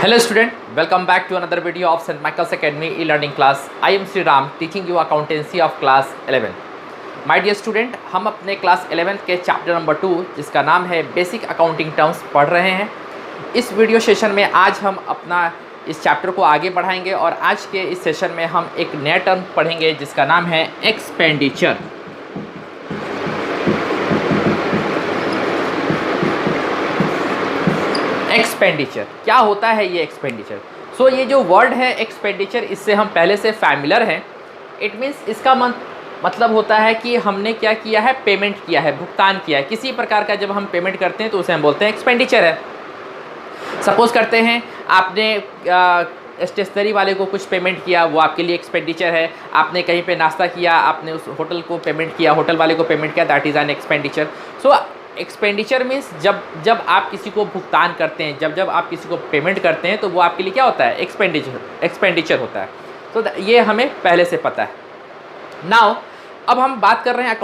Hello student, welcome back to another video of St. Michael's Academy e-learning class. I am Sri Ram teaching you accountancy of class 11. My dear student, हम अपने class 11 के chapter number 2 जिसका नाम है basic accounting terms पढ़ रहे हैं। इस वीडियो सेशन में आज हम अपना इस चैप्टर को आगे बढ़ाएंगे और आज के इस सेशन में हम एक नया टर्म पढ़ेंगे जिसका नाम है एक्सपेंडिचर। एक्सपेंडिचर क्या होता है ये एक्सपेंडिचर? सो ये जो वर्ड है एक्सपेंडिचर, इससे हम पहले से फैमिलियर हैं। इट मीन्स इसका मतलब होता है कि हमने क्या किया है, पेमेंट किया है, भुगतान किया है। किसी प्रकार का जब हम पेमेंट करते हैं तो उसे हम बोलते हैं एक्सपेंडिचर है। सपोज करते हैं आपने स्टेशनरी वाले को कुछ पेमेंट किया, वो आपके लिए एक्सपेंडिचर है। आपने कहीं पे नाश्ता किया, आपने उस होटल को पेमेंट किया, होटल वाले को पेमेंट किया, that is an expenditure. So expenditure means जब आप किसी को भुगतान करते हैं, जब आप किसी को पेमेंट करते हैं तो वो आपके लिए क्या होता है, एक्सपेंडिचर होता है। तो ये हमें पहले से पता है। नाउ अब हम बात कर रहे हैं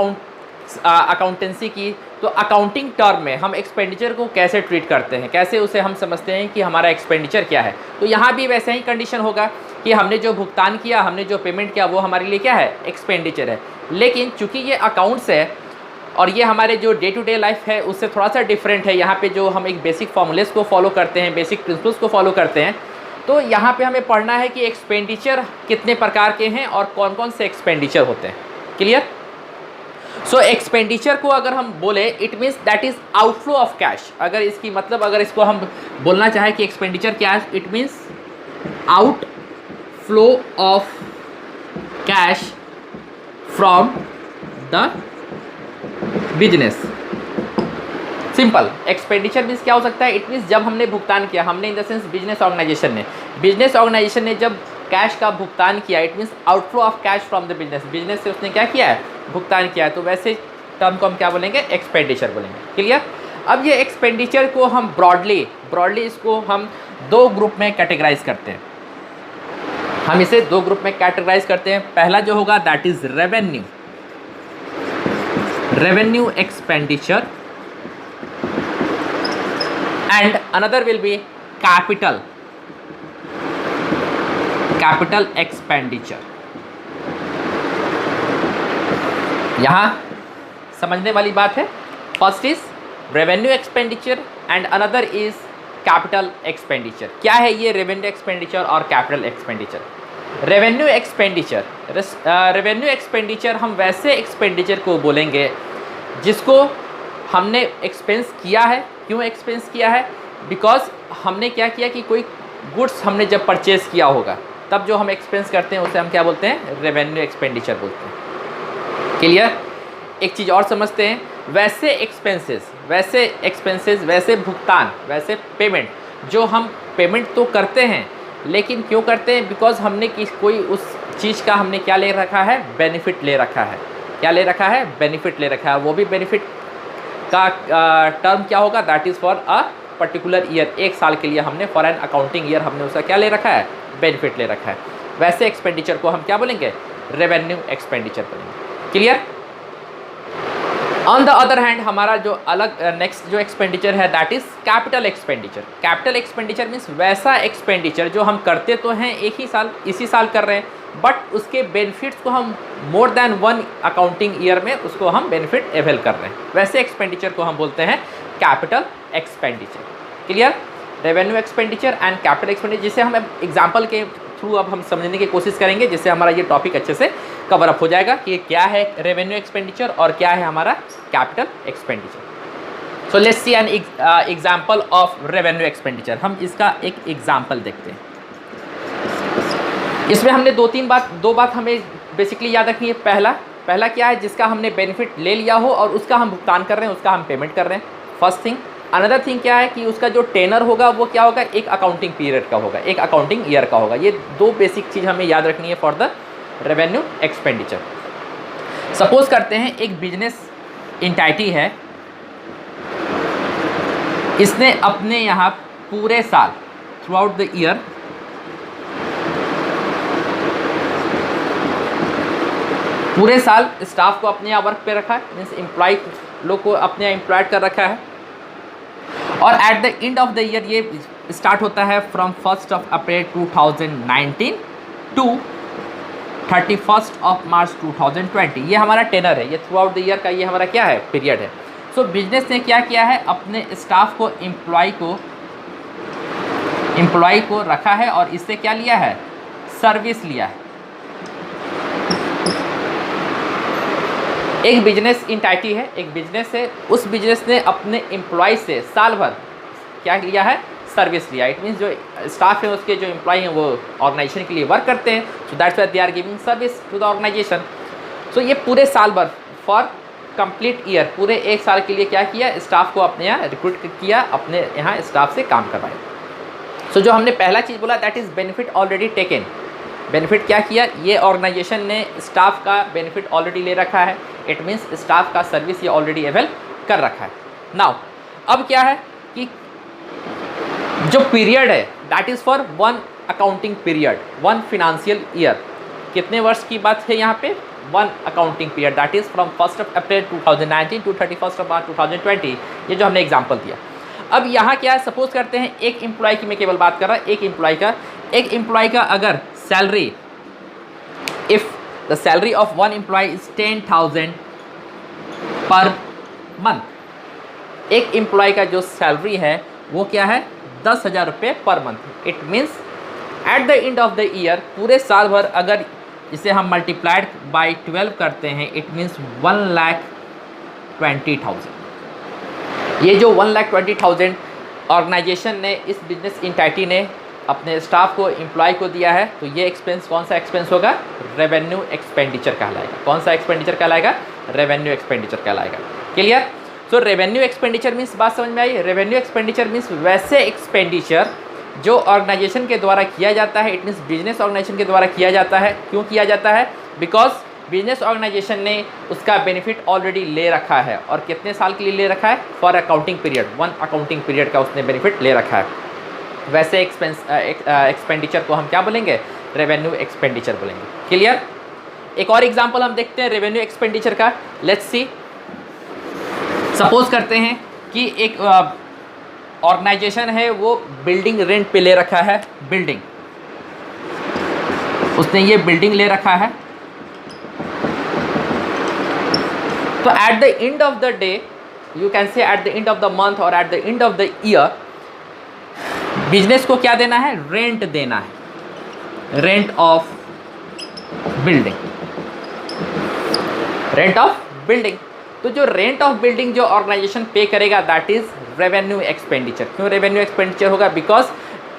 अकाउंटेंसी की। तो अकाउंटिंग टर्म में हम एक्सपेंडिचर को कैसे ट्रीट करते हैं, कैसे उसे हम समझते हैं कि हमारा एक्सपेंडिचर क्या है। तो यहाँ भी वैसे ही कंडीशन होगा कि हमने जो भुगतान किया, हमने जो पेमेंट किया, वो हमारे लिए क्या है, एक्सपेंडिचर है। लेकिन चूँकि ये अकाउंट्स है और ये हमारे जो डे टू डे लाइफ है उससे थोड़ा सा डिफरेंट है। यहाँ पे जो हम एक बेसिक फॉर्मूलेस को फॉलो करते हैं, बेसिक प्रिंसिपल्स को फॉलो करते हैं, तो यहाँ पे हमें पढ़ना है कि एक्सपेंडिचर कितने प्रकार के हैं और कौन कौन से एक्सपेंडिचर होते हैं। क्लियर? सो एक्सपेंडिचर को अगर हम बोले, it means that is outflow of cash. अगर इसकी मतलब अगर इसको हम बोलना चाहें कि एक्सपेंडिचर क्या है, it means outflow of cash from the business. Simple. Expenditure means क्या हो सकता है, इट मीन्स जब हमने भुगतान किया, हमने in the sense business organisation ने जब कैश का भुगतान किया, it means outflow of cash from the business से उसने क्या किया है, भुगतान किया है। तो वैसे टर्म को हम क्या बोलेंगे, एक्सपेंडिचर बोलेंगे। क्लियर? अब ये एक्सपेंडिचर को हम ब्रॉडली इसको हम दो ग्रुप में कैटेगराइज करते हैं। हम इसे दो ग्रुप में कैटेगराइज करते हैं। पहला जो होगा that is revenue expenditure and another will be capital expenditure। यहाँ समझने वाली बात है। First is revenue expenditure and another is capital expenditure. क्या है ये रेवेन्यू एक्सपेंडिचर और कैपिटल एक्सपेंडिचर? रेवेन्यू एक्सपेंडिचर हम वैसे एक्सपेंडिचर को बोलेंगे जिसको हमने एक्सपेंस किया है। क्यों एक्सपेंस किया है? बिकॉज हमने क्या किया कि कोई गुड्स हमने जब परचेज़ किया होगा तब जो हम एक्सपेंस करते हैं उसे हम क्या बोलते हैं, रेवेन्यू एक्सपेंडिचर बोलते हैं। क्लियर? एक चीज़ और समझते हैं। वैसे एक्सपेंसेस, वैसे भुगतान, वैसे पेमेंट, जो हम पेमेंट तो करते हैं लेकिन क्यों करते हैं, बिकॉज हमने कोई उस चीज़ का हमने क्या ले रखा है, बेनिफिट ले रखा है। क्या ले रखा है? बेनिफिट ले रखा है। वो भी बेनिफिट का टर्म क्या होगा, that is for a particular year. एक साल के लिए हमने फॉर एन अकाउंटिंग ईयर हमने उसका क्या ले रखा है, बेनिफिट ले रखा है। वैसे एक्सपेंडिचर को हम क्या बोलेंगे, रेवेन्यू एक्सपेंडिचर बोलेंगे। Clear? On the other hand हमारा जो अलग नेक्स्ट जो एक्सपेंडिचर है that is capital expenditure. Capital expenditure means वैसा एक्सपेंडिचर जो हम करते तो हैं इसी साल कर रहे हैं, बट उसके बेनिफिट्स को हम more than one accounting year में उसको हम बेनिफिट अवेल कर रहे हैं। वैसे एक्सपेंडिचर को हम बोलते हैं capital expenditure. Clear? Revenue expenditure and capital expenditure, जिसे हम एग्जांपल के थ्रू अब हम समझने की कोशिश करेंगे, जिससे हमारा ये टॉपिक अच्छे से कवर अप हो जाएगा कि क्या है रेवेन्यू एक्सपेंडिचर और क्या है हमारा capital expenditure. So let's see an example of revenue expenditure. हम इसका एक एग्जांपल देखते हैं। इसमें हमने दो बात हमें बेसिकली याद रखनी है। पहला क्या है, जिसका हमने बेनिफिट ले लिया हो और उसका हम भुगतान कर रहे हैं, उसका हम पेमेंट कर रहे हैं, फर्स्ट थिंग। अनदर थिंग क्या है कि उसका जो टेनर होगा वो क्या होगा, एक अकाउंटिंग पीरियड का होगा, एक अकाउंटिंग ईयर का होगा। ये दो बेसिक चीज़ हमें याद रखनी है for the revenue expenditure. Suppose करते हैं एक बिजनेस एंटिटी है, इसने अपने यहाँ पूरे साल थ्रू आउट द ईयर पूरे साल स्टाफ को अपने यहाँ वर्क पे रखा है, मीन्स एम्प्लॉय लोग को अपने यहाँ एम्प्लॉयड कर रखा है। और at the end of the year ये स्टार्ट होता है फ्रॉम 1 अप्रैल 2019 टू 31 मार्च 2020। ये हमारा टेनर है, ये थ्रू आउट द ईयर का ये हमारा क्या है, पीरियड है। सो बिजनेस ने क्या किया है, अपने स्टाफ को एम्प्लॉय को रखा है और इससे क्या लिया है, सर्विस लिया है। एक बिजनेस इंटाइटी है, एक बिजनेस है, उस बिजनेस ने अपने एम्प्लॉय से साल भर क्या लिया है, सर्विस लिया। इट मीन्स जो स्टाफ है उसके जो एम्प्लॉय हैं वो ऑर्गेनाइजेशन के लिए वर्क करते हैं, so that's why they are giving service to the organization. So ये पूरे साल भर फॉर कंप्लीट ईयर, पूरे एक साल के लिए क्या किया, स्टाफ को अपने यहाँ रिक्रूट किया, अपने यहाँ स्टाफ से काम करवाया। सो जो हमने पहला चीज़ बोला that is benefit already taken. Benefit क्या किया, ये ऑर्गेनाइजेशन ने स्टाफ का बेनिफिट ऑलरेडी ले रखा है। इट मीन्स स्टाफ का सर्विस ये ऑलरेडी अवेल कर रखा है। नाउ अब क्या है कि जो पीरियड है that is for 1 accounting period, 1 financial year. कितने वर्ष की बात है यहाँ पे, 1 accounting period, that is from 1 April 2019 to 31 March 2020। ये जो हमने एग्जाम्पल दिया। अब यहाँ क्या है, सपोज करते हैं एक एम्प्लॉय की मैं केवल बात कर रहा हूँ, एक एम्प्लॉय का अगर salary, if the salary of 1 employee is 10,000 per month, एक एम्प्लॉय का जो सैलरी है वो क्या है, 10,000 रुपये per month. It means eight the end of the year, पूरे साल भर अगर इसे हम मल्टीप्लाइड बाई 12 करते हैं, इट मीन्स 1,20,000। ये जो 1,20,000 ऑर्गेनाइजेशन ने, इस बिजनेस इंटाइटी ने अपने स्टाफ को, एम्प्लॉय को दिया है, तो ये एक्सपेंस कौन सा एक्सपेंस होगा, रेवेन्यू एक्सपेंडिचर कहलाएगा। कौन सा एक्सपेंडिचर कहलाएगा, रेवेन्यू एक्सपेंडिचर कहलाएगा। क्लियर। सो रेवेन्यू एक्सपेंडिचर मीन्स, बात समझ में आई, रेवेन्यू एक्सपेंडिचर मीन्स वैसे एक्सपेंडिचर जो ऑर्गेनाइजेशन के द्वारा किया जाता है। इट मीन्स बिजनेस ऑर्गेनाइजेशन के द्वारा किया जाता है। क्यों किया जाता है, बिकॉज बिजनेस ऑर्गेनाइजेशन ने उसका बेनिफिट ऑलरेडी ले रखा है। और कितने साल के लिए ले रखा है, for accounting period, 1 accounting period का उसने बेनिफिट ले रखा है। वैसे एक्सपेंडिचर को हम क्या बोलेंगे, रेवेन्यू एक्सपेंडिचर बोलेंगे। क्लियर। एक और एग्जांपल हम देखते हैं रेवेन्यू एक्सपेंडिचर का। लेट्स सी, सपोज करते हैं कि एक ऑर्गेनाइजेशन है, वो बिल्डिंग रेंट पे ले रखा है, बिल्डिंग, उसने ये बिल्डिंग ले रखा है। तो at the end of the day, you can say at the end of the month और at the end of the year, business को क्या देना है, रेंट देना है, rent of building, rent of building. तो जो रेंट ऑफ बिल्डिंग जो ऑर्गेनाइजेशन पे करेगा दैट इज रेवेन्यू एक्सपेंडिचर। क्यों रेवेन्यू एक्सपेंडिचर होगा, बिकॉज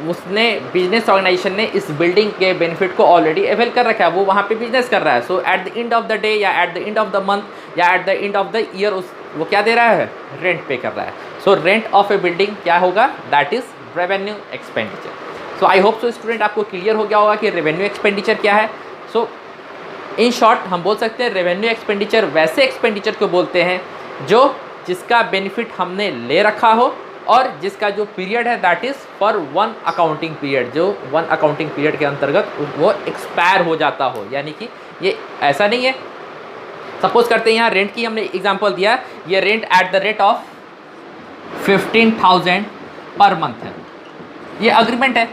उसने, बिजनेस ऑर्गेनाइजेशन ने इस बिल्डिंग के बेनिफिट को ऑलरेडी अवेल कर रखा है, वो वहाँ पे बिजनेस कर रहा है। So at the end of the day या at the end of the month या at the end of the year, वो क्या दे रहा है, रेंट पे कर रहा है। So rent of A building क्या होगा, that is revenue expenditure. So I hope so student आपको क्लियर हो गया होगा कि रेवेन्यू एक्सपेंडिचर क्या है। सो इन शॉर्ट हम बोल सकते हैं रेवेन्यू एक्सपेंडिचर वैसे एक्सपेंडिचर को बोलते हैं जो जिसका बेनिफिट हमने ले रखा हो और जिसका जो पीरियड है that is for 1 accounting period, जो 1 अकाउंटिंग पीरियड के अंतर्गत वो एक्सपायर हो जाता हो। यानी कि ये ऐसा नहीं है, सपोज करते हैं यहाँ रेंट की हमने एग्जांपल दिया, ये rent at the rate of 15,000 per month है, ये अग्रीमेंट है।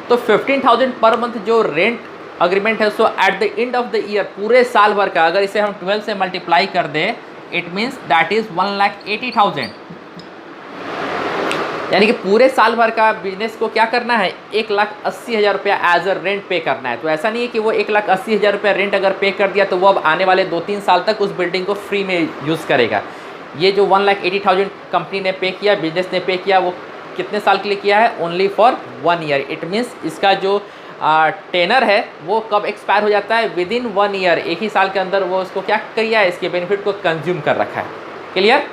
तो 15,000 पर मंथ जो रेंट अग्रीमेंट है, so at the end of the year, पूरे साल भर का अगर इसे हम 12 से मल्टीप्लाई कर दें, इट मीन्स दैट इज 1,80,000। यानी कि पूरे साल भर का बिजनेस को क्या करना है, 1,80,000 रुपया एज अ रेंट पे करना है। तो ऐसा नहीं है कि वो 1,80,000 रुपया रेंट अगर पे कर दिया तो वो अब आने वाले 2-3 साल तक उस बिल्डिंग को फ्री में यूज़ करेगा। ये जो 1,80,000 कंपनी ने पे किया, बिजनेस ने पे किया, वो कितने साल के लिए किया है, only for 1 year. It means इसका जो टेनर है वो कब एक्सपायर हो जाता है, विद इन 1 ईयर, एक ही साल के अंदर वो उसको क्या किया है, इसके बेनिफिट को कंज्यूम कर रखा है। क्लियर।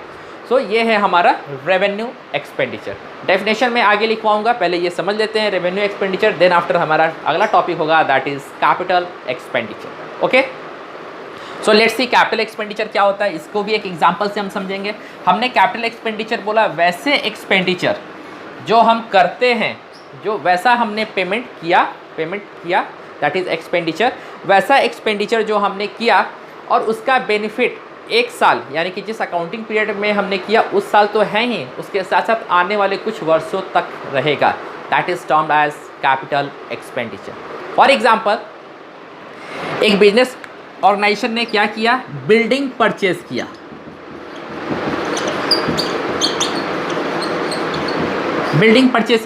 सो ये है हमारा रेवेन्यू एक्सपेंडिचर। डेफिनेशन में आगे लिखवाऊंगा, पहले ये समझ लेते हैं रेवेन्यू एक्सपेंडिचर, देन आफ्टर हमारा अगला टॉपिक होगा that is capital expenditure. Okay, so let's C capital expenditure क्या होता है, इसको भी एक एग्जांपल से हम समझेंगे। हमने कैपिटल एक्सपेंडिचर बोला वैसे एक्सपेंडिचर जो हम करते हैं, जो वैसा हमने पेमेंट किया दैट इज़ एक्सपेंडिचर। वैसा एक्सपेंडिचर जो हमने किया और उसका बेनिफिट एक साल यानी कि जिस अकाउंटिंग पीरियड में हमने किया उस साल तो है ही, उसके साथ साथ आने वाले कुछ वर्षों तक रहेगा। That is termed as capital expenditure. For example, एक बिजनेस ऑर्गेनाइजेशन ने क्या किया, बिल्डिंग परचेज किया। बिल्डिंग परचेज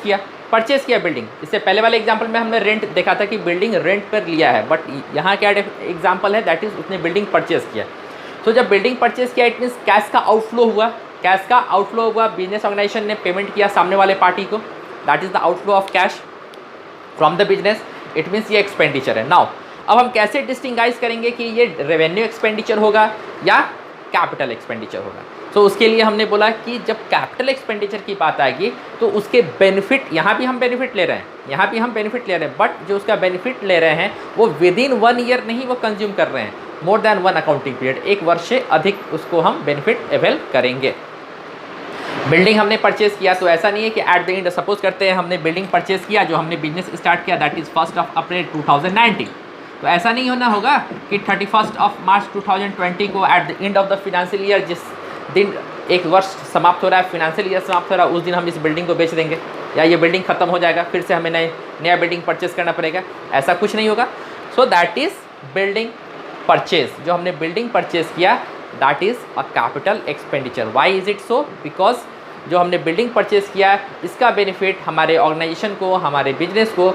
किया बिल्डिंग। इससे पहले वाले एग्जांपल में हमने रेंट देखा था कि बिल्डिंग रेंट पर लिया है, बट यहाँ क्या एग्जांपल है, दैट इज उसने बिल्डिंग परचेज किया। तो जब बिल्डिंग परचेज किया, इट मीन्स कैश का आउटफ्लो हुआ, बिजनेस ऑर्गेनाइजेशन ने पेमेंट किया सामने वाले पार्टी को, that is the outflow of cash from the business, it means ये एक्सपेंडिचर है। नाउ अब हम कैसे डिस्टिंगाइज करेंगे कि ये रेवेन्यू एक्सपेंडिचर होगा या कैपिटल एक्सपेंडिचर होगा। तो उसके लिए हमने बोला कि जब कैपिटल एक्सपेंडिचर की बात आएगी तो उसके बेनिफिट, यहाँ भी हम बेनिफिट ले रहे हैं, बट जो उसका बेनिफिट ले रहे हैं वो विद इन 1 ईयर नहीं वो कंज्यूम कर रहे हैं, मोर देन 1 अकाउंटिंग पीरियड, 1 वर्ष से अधिक उसको हम बेनिफिट अवेल करेंगे। बिल्डिंग हमने परचेज किया तो ऐसा नहीं है कि एट द एंड, सपोज करते हैं हमने बिल्डिंग परचेज किया, जो हमने बिजनेस स्टार्ट किया दैट इज़ 1 अप्रैल 2019, तो ऐसा नहीं होना होगा कि 31 मार्च 2020 को eight the end of the financial year, जिस दिन एक वर्ष समाप्त हो रहा है, फिनेंशियल ईयर समाप्त हो रहा है, उस दिन हम इस बिल्डिंग को बेच देंगे या ये बिल्डिंग ख़त्म हो जाएगा, फिर से हमें नया बिल्डिंग परचेज करना पड़ेगा, ऐसा कुछ नहीं होगा। So that is building purchase, जो हमने बिल्डिंग परचेज किया that is a capital expenditure. Why is it so? Because जो हमने बिल्डिंग परचेज किया इसका बेनिफिट हमारे ऑर्गेनाइजेशन को, हमारे बिजनेस को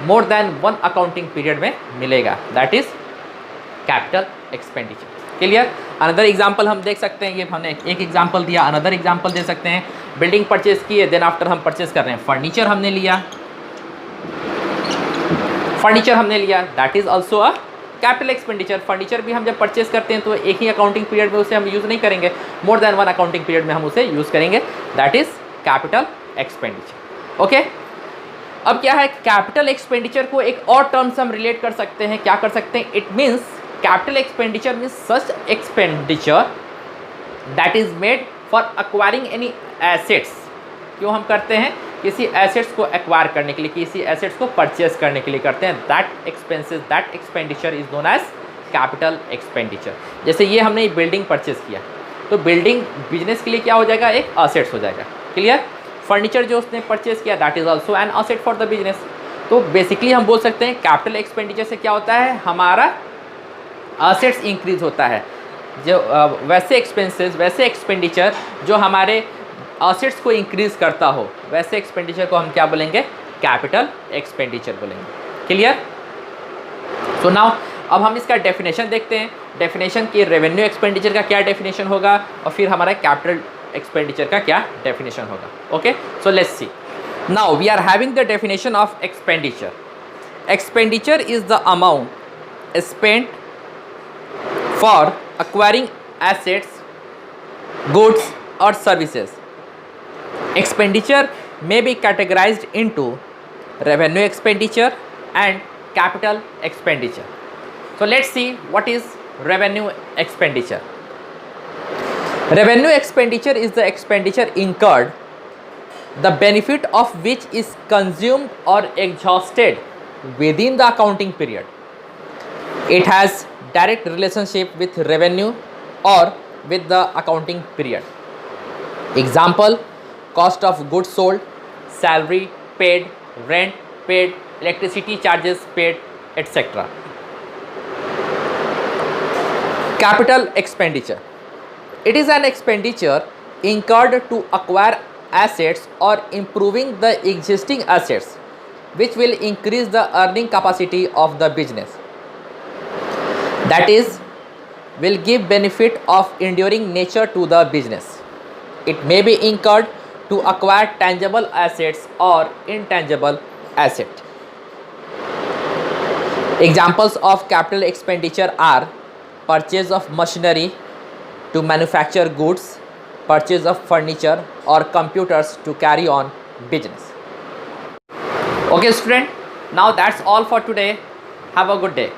मोर देन 1 अकाउंटिंग पीरियड में मिलेगा, that is capital expenditure. Clear? Another example हम देख सकते हैं, ये हमने एक एग्जाम्पल दिया, अनदर एग्जाम्पल दे सकते हैं। बिल्डिंग परचेज की है, देन आफ्टर हम परचेज कर रहे हैं फर्नीचर हमने लिया, that is also a capital expenditure. Furniture भी हम जब परचेज करते हैं तो एक ही अकाउंटिंग पीरियड में उसे हम यूज़ नहीं करेंगे, मोर देन 1 अकाउंटिंग पीरियड में हम उसे यूज़ करेंगे, that is capital expenditure. Okay, अब क्या है, कैपिटल एक्सपेंडिचर को एक और टर्म से हम रिलेट कर सकते हैं, क्या कर सकते हैं, it means capital expenditure means such expenditure that is made for acquiring any assets. क्यों हम करते हैं? किसी एसेट्स को एक्वायर करने के लिए, किसी एसेट्स को परचेज करने के लिए करते हैं, that expenditure is known as capital expenditure. जैसे ये हमने बिल्डिंग परचेज किया, तो बिल्डिंग बिजनेस के लिए क्या हो जाएगा, एक असेट्स हो जाएगा। क्लियर? फर्नीचर जो उसने परचेज किया that is also an asset for the business. तो बेसिकली हम बोल सकते हैं कैपिटल एक्सपेंडिचर से क्या होता है, हमारा असेट्स इंक्रीज होता है, जो वैसे एक्सपेंसेस, वैसे एक्सपेंडिचर जो हमारे असेट्स को इंक्रीज करता हो, वैसे एक्सपेंडिचर को हम क्या बोलेंगे, कैपिटल एक्सपेंडिचर बोलेंगे। क्लियर? सो नाउ अब हम इसका डेफिनेशन देखते हैं, डेफिनेशन की रेवेन्यू एक्सपेंडिचर का क्या डेफिनेशन होगा और फिर हमारा कैपिटल एक्सपेंडिचर का क्या डेफिनेशन होगा। Okay, so let's see. Now we are having the definition of expenditure. Expenditure is the amount spent for acquiring assets, goods or services. Expenditure may be categorized into revenue expenditure and capital expenditure. So let's see what is revenue expenditure. Revenue expenditure is the expenditure incurred, the benefit of which is consumed or exhausted within the accounting period. It has direct relationship with revenue or with the accounting period. Example, cost of goods sold, salary paid, rent paid, electricity charges paid, etc. Capital expenditure. It is an expenditure incurred to acquire assets or improving the existing assets which will increase the earning capacity of the business. That is, will give benefit of enduring nature to the business. It may be incurred to acquire tangible assets or intangible assets. Examples of capital expenditure are purchase of machinery to manufacture goods, purchase of furniture or computers to carry on business. Okay student, now that's all for today. Have a good day.